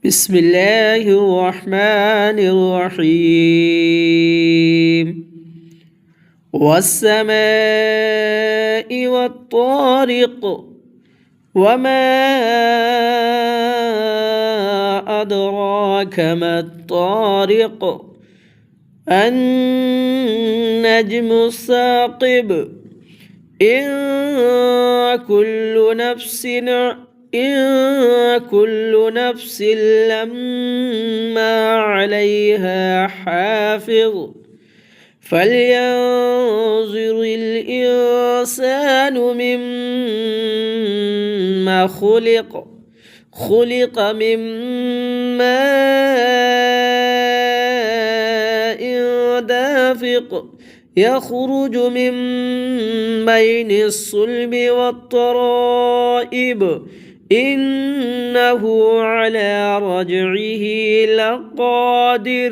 بسم الله الرحمن الرحيم والسماء والطارق وما أدراك ما الطارق النجم الثاقب إن كل نفس لما عليها حافظ فلينظر الإنسان مما خلق من ماء دافق يخرج من بين الصلب والترائب إنه على رجعه لقادر